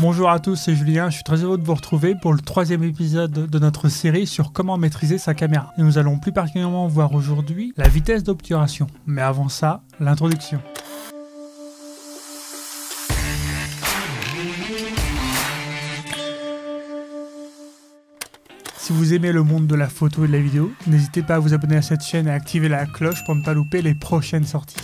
Bonjour à tous, c'est Julien, je suis très heureux de vous retrouver pour le troisième épisode de notre série sur comment maîtriser sa caméra. Et nous allons plus particulièrement voir aujourd'hui la vitesse d'obturation. Mais avant ça, l'introduction. Si vous aimez le monde de la photo et de la vidéo, n'hésitez pas à vous abonner à cette chaîne et à activer la cloche pour ne pas louper les prochaines sorties.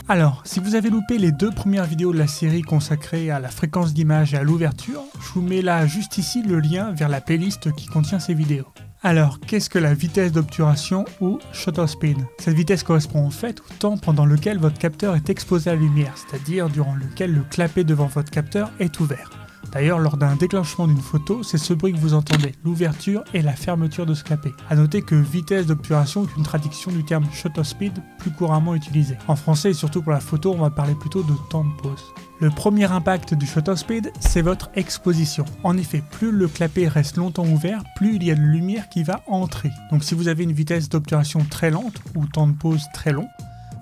Alors, si vous avez loupé les deux premières vidéos de la série consacrées à la fréquence d'image et à l'ouverture, je vous mets là juste ici le lien vers la playlist qui contient ces vidéos. Alors, qu'est-ce que la vitesse d'obturation ou shutter speed? Cette vitesse correspond en fait au temps pendant lequel votre capteur est exposé à la lumière, c'est-à-dire durant lequel le clapet devant votre capteur est ouvert. D'ailleurs, lors d'un déclenchement d'une photo, c'est ce bruit que vous entendez, l'ouverture et la fermeture de ce clapet. A noter que vitesse d'obturation est une traduction du terme shutter speed plus couramment utilisé. En français et surtout pour la photo, on va parler plutôt de temps de pause. Le premier impact du shutter speed, c'est votre exposition. En effet, plus le clapet reste longtemps ouvert, plus il y a de lumière qui va entrer. Donc si vous avez une vitesse d'obturation très lente ou temps de pause très long,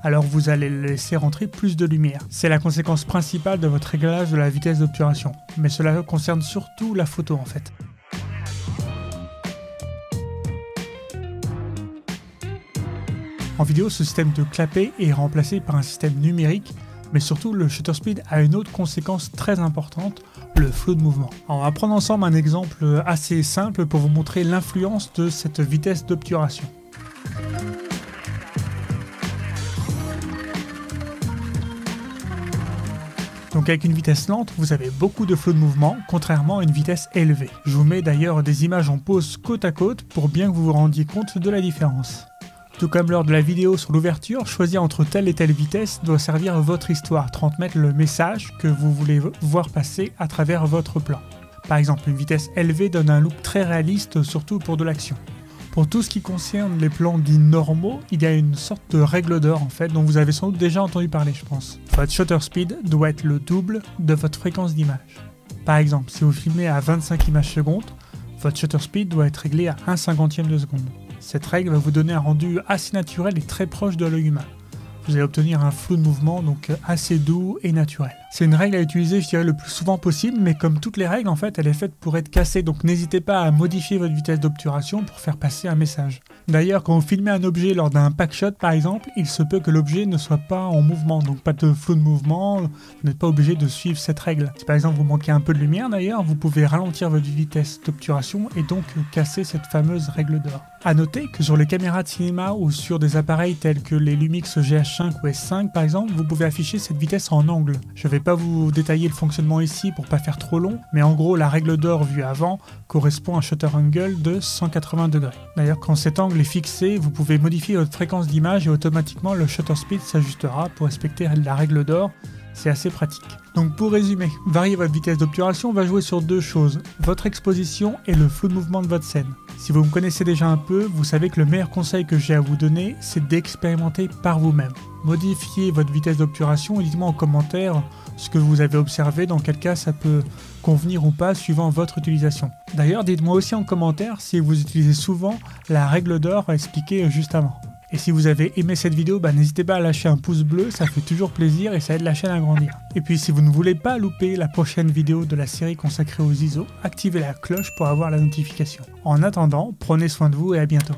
alors vous allez laisser rentrer plus de lumière. C'est la conséquence principale de votre réglage de la vitesse d'obturation. Mais cela concerne surtout la photo en fait. En vidéo, ce système de clapet est remplacé par un système numérique, mais surtout le shutter speed a une autre conséquence très importante, le flot de mouvement. Alors, on va prendre ensemble un exemple assez simple pour vous montrer l'influence de cette vitesse d'obturation. Donc avec une vitesse lente, vous avez beaucoup de flot de mouvement, contrairement à une vitesse élevée. Je vous mets d'ailleurs des images en pause côte à côte pour bien que vous vous rendiez compte de la différence. Tout comme lors de la vidéo sur l'ouverture, choisir entre telle et telle vitesse doit servir votre histoire, transmettre le message que vous voulez voir passer à travers votre plan. Par exemple, une vitesse élevée donne un look très réaliste, surtout pour de l'action. Pour tout ce qui concerne les plans dits normaux, il y a une sorte de règle d'or en fait, dont vous avez sans doute déjà entendu parler je pense. Votre shutter speed doit être le double de votre fréquence d'image. Par exemple, si vous filmez à 25 images secondes, votre shutter speed doit être réglé à 1/50 de seconde. Cette règle va vous donner un rendu assez naturel et très proche de l'œil humain. Vous allez obtenir un flou de mouvement donc assez doux et naturel. C'est une règle à utiliser je dirais le plus souvent possible, mais comme toutes les règles en fait elle est faite pour être cassée, donc n'hésitez pas à modifier votre vitesse d'obturation pour faire passer un message. D'ailleurs quand vous filmez un objet lors d'un pack shot par exemple, il se peut que l'objet ne soit pas en mouvement, donc pas de flou de mouvement, vous n'êtes pas obligé de suivre cette règle. Si par exemple vous manquez un peu de lumière d'ailleurs, vous pouvez ralentir votre vitesse d'obturation et donc casser cette fameuse règle d'or. A noter que sur les caméras de cinéma ou sur des appareils tels que les Lumix GH5 ou S5 par exemple, vous pouvez afficher cette vitesse en angle. Je vais pas vous détailler le fonctionnement ici pour pas faire trop long, mais en gros la règle d'or vue avant correspond à un shutter angle de 180 degrés. D'ailleurs quand cet angle est fixé, vous pouvez modifier votre fréquence d'image et automatiquement le shutter speed s'ajustera pour respecter la règle d'or. C'est assez pratique. Donc pour résumer, varier votre vitesse d'obturation va jouer sur deux choses, votre exposition et le flou de mouvement de votre scène. Si vous me connaissez déjà un peu, vous savez que le meilleur conseil que j'ai à vous donner, c'est d'expérimenter par vous-même. Modifiez votre vitesse d'obturation et dites-moi en commentaire ce que vous avez observé, dans quel cas ça peut convenir ou pas suivant votre utilisation. D'ailleurs, dites-moi aussi en commentaire si vous utilisez souvent la règle d'or expliquée juste avant. Et si vous avez aimé cette vidéo, n'hésitez pas à lâcher un pouce bleu, ça fait toujours plaisir et ça aide la chaîne à grandir. Et puis si vous ne voulez pas louper la prochaine vidéo de la série consacrée aux ISO, activez la cloche pour avoir la notification. En attendant, prenez soin de vous et à bientôt.